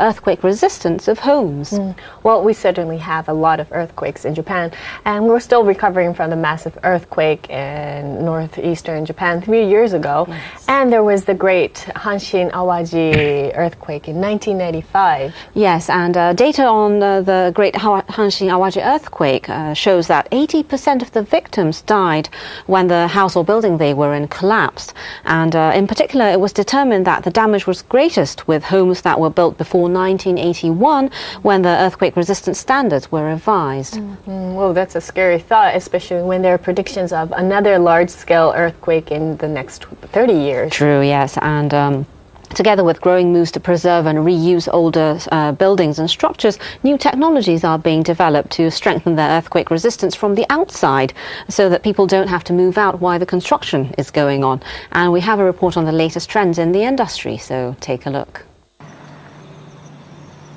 earthquake resistance of homes? Well, we certainly have a lot of earthquakes in Japan, and we're still recovering from the massive earthquake in northeastern Japan 3 years ago. Yes. And there was the great Hanshin Awaji earthquake in 1995. Yes, and data on the Great Hanshin Awaji earthquake shows that 80% of the victims died when the house or building they were in collapsed. And in particular, it was determined that the damage was greatest with homes that were built before 1981, when the earthquake resistance standards were revised. Well, that's a scary thought, especially when there are predictions of another large-scale earthquake in the next 30 years. True, yes, and together with growing moves to preserve and reuse older buildings and structures, new technologies are being developed to strengthen their earthquake resistance from the outside so that people don't have to move out while the construction is going on. And we have a report on the latest trends in the industry, so take a look.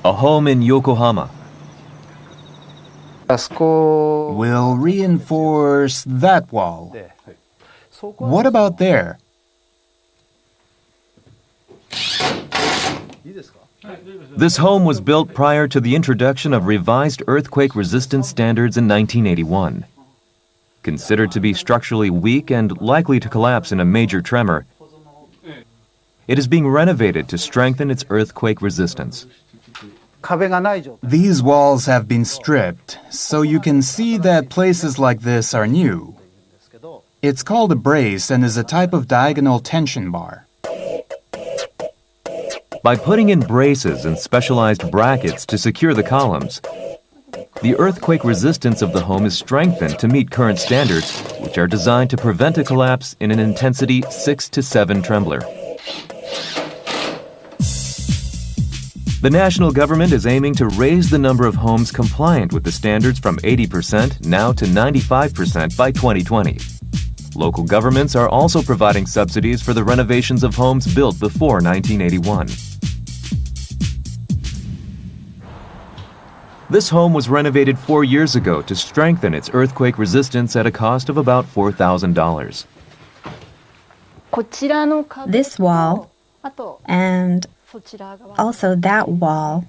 A home in Yokohama. Will reinforce that wall. What about there? This home was built prior to the introduction of revised earthquake resistance standards in 1981. Considered to be structurally weak and likely to collapse in a major tremor, it is being renovated to strengthen its earthquake resistance. These walls have been stripped, so you can see that places like this are new. It's called a brace and is a type of diagonal tension bar. By putting in braces and specialized brackets to secure the columns, the earthquake resistance of the home is strengthened to meet current standards, which are designed to prevent a collapse in an intensity 6 to 7 trembler. The national government is aiming to raise the number of homes compliant with the standards from 80% now to 95% by 2020. Local governments are also providing subsidies for the renovations of homes built before 1981. This home was renovated 4 years ago to strengthen its earthquake resistance at a cost of about $4,000. This wall and also that wall.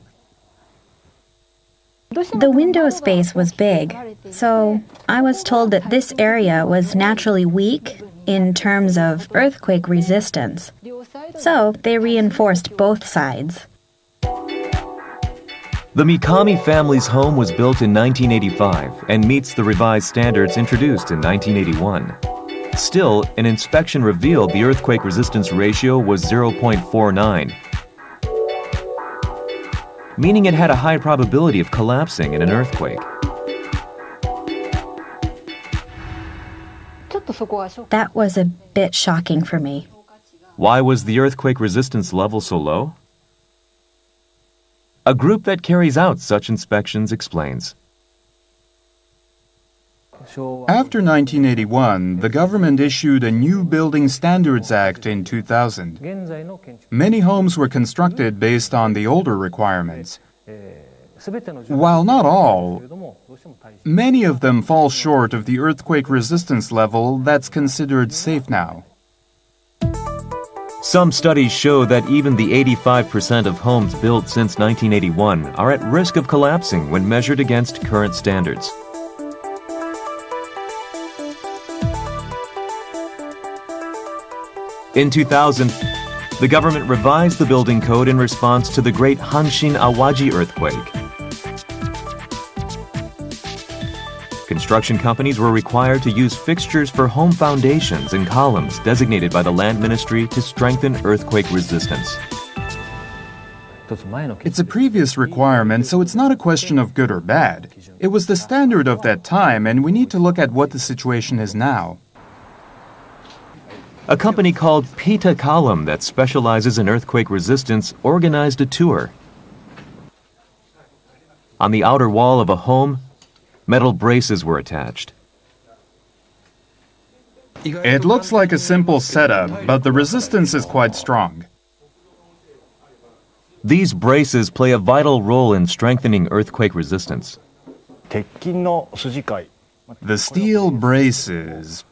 The window space was big, so I was told that this area was naturally weak in terms of earthquake resistance. So they reinforced both sides. The Mikami family's home was built in 1985 and meets the revised standards introduced in 1981. Still, an inspection revealed the earthquake resistance ratio was 0.49, meaning it had a high probability of collapsing in an earthquake. That was a bit shocking for me. Why was the earthquake resistance level so low? A group that carries out such inspections explains. After 1981, the government issued a new Building Standards Act in 2000. Many homes were constructed based on the older requirements. While not all, many of them fall short of the earthquake resistance level that's considered safe now. Some studies show that even the 85% of homes built since 1981 are at risk of collapsing when measured against current standards. In 2000, the government revised the building code in response to the Great Hanshin Awaji earthquake. Construction companies were required to use fixtures for home foundations and columns designated by the Land Ministry to strengthen earthquake resistance. It's a previous requirement, so it's not a question of good or bad. It was the standard of that time, and we need to look at what the situation is now. A company called Pitacolum that specializes in earthquake resistance organized a tour. On the outer wall of a home, metal braces were attached. It looks like a simple setup, but the resistance is quite strong. These braces play a vital role in strengthening earthquake resistance. The steel braces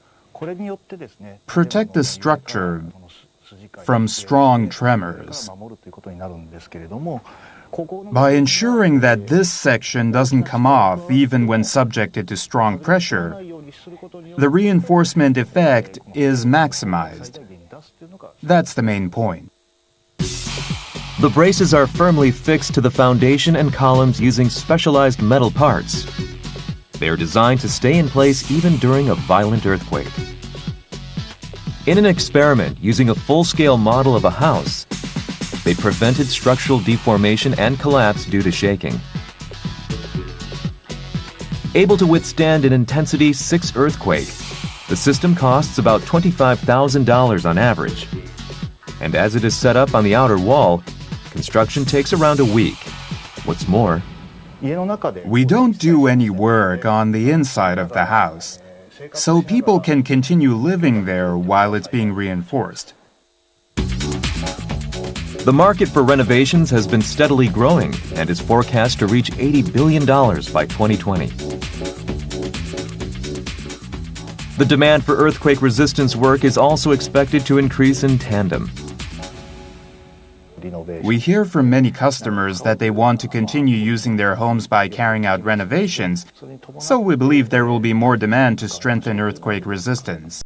protect the structure from strong tremors. By ensuring that this section doesn't come off even when subjected to strong pressure, the reinforcement effect is maximized. That's the main point. The braces are firmly fixed to the foundation and columns using specialized metal parts. They are designed to stay in place even during a violent earthquake. In an experiment using a full-scale model of a house, they prevented structural deformation and collapse due to shaking. Able to withstand an intensity 6 earthquake, the system costs about $25,000 on average. And as it is set up on the outer wall, construction takes around a week. What's more, we don't do any work on the inside of the house, so people can continue living there while it's being reinforced. the market for renovations has been steadily growing and is forecast to reach $80 billion by 2020. The demand for earthquake resistance work is also expected to increase in tandem. We hear from many customers that they want to continue using their homes by carrying out renovations, so we believe there will be more demand to strengthen earthquake resistance.